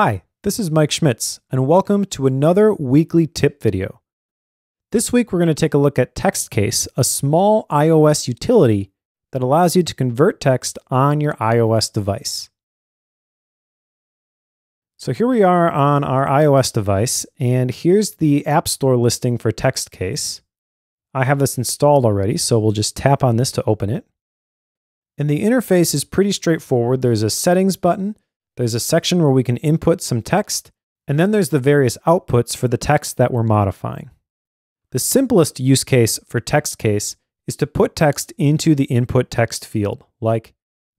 Hi, this is Mike Schmitz, and welcome to another weekly tip video. This week we're going to take a look at TextCase, a small iOS utility that allows you to convert text on your iOS device. So here we are on our iOS device, and here's the App Store listing for TextCase. I have this installed already, so we'll just tap on this to open it. And the interface is pretty straightforward. There's a settings button, there's a section where we can input some text, and then there's the various outputs for the text that we're modifying. The simplest use case for TextCase is to put text into the input text field, like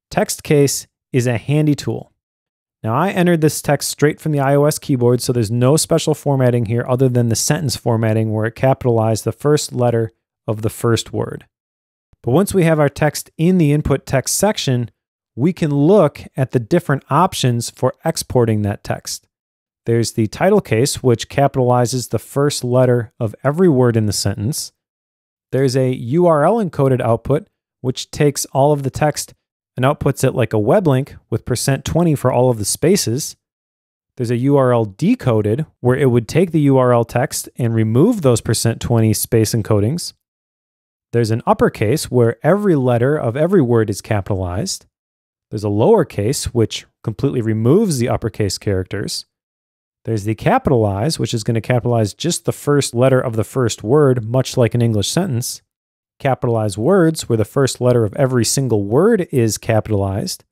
TextCase is a handy tool. Now I entered this text straight from the iOS keyboard, so there's no special formatting here other than the sentence formatting where it capitalized the first letter of the first word. But once we have our text in the input text section, we can look at the different options for exporting that text. There's the title case, which capitalizes the first letter of every word in the sentence. There's a URL encoded output, which takes all of the text and outputs it like a web link with %20 for all of the spaces. There's a URL decoded, where it would take the URL text and remove those %20 space encodings. There's an uppercase, where every letter of every word is capitalized. There's a lowercase, which completely removes the uppercase characters. There's the capitalize, which is going to capitalize just the first letter of the first word, much like an English sentence. Capitalize words, where the first letter of every single word is capitalized.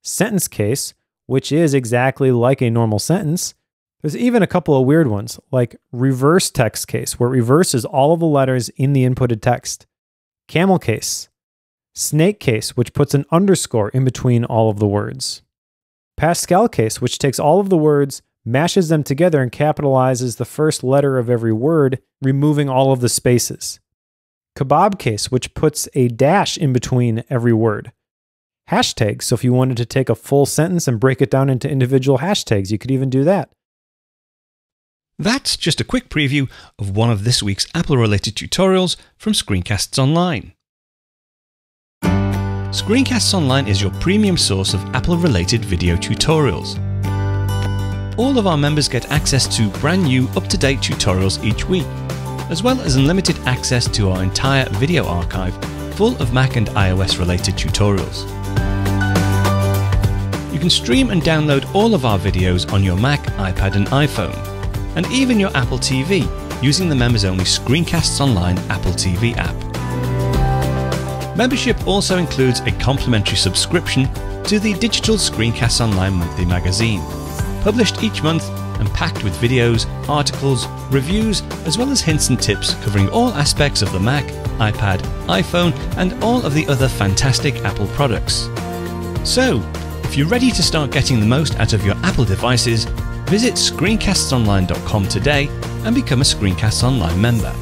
Sentence case, which is exactly like a normal sentence. There's even a couple of weird ones, like reverse text case, where it reverses all of the letters in the inputted text. Camel case. Snake case, which puts an underscore in between all of the words. Pascal case, which takes all of the words, mashes them together, and capitalizes the first letter of every word, removing all of the spaces. Kebab case, which puts a dash in between every word. Hashtags, so if you wanted to take a full sentence and break it down into individual hashtags, you could even do that. That's just a quick preview of one of this week's Apple-related tutorials from ScreenCastsOnline. ScreenCastsOnline is your premium source of Apple-related video tutorials. All of our members get access to brand new, up-to-date tutorials each week, as well as unlimited access to our entire video archive full of Mac and iOS-related tutorials. You can stream and download all of our videos on your Mac, iPad and iPhone, and even your Apple TV using the members-only ScreenCastsOnline Apple TV app. Membership also includes a complimentary subscription to the digital ScreenCastsOnline monthly magazine, published each month and packed with videos, articles, reviews, as well as hints and tips covering all aspects of the Mac, iPad, iPhone, and all of the other fantastic Apple products. So, if you're ready to start getting the most out of your Apple devices, visit ScreenCastsOnline.com today and become a ScreenCastsOnline member.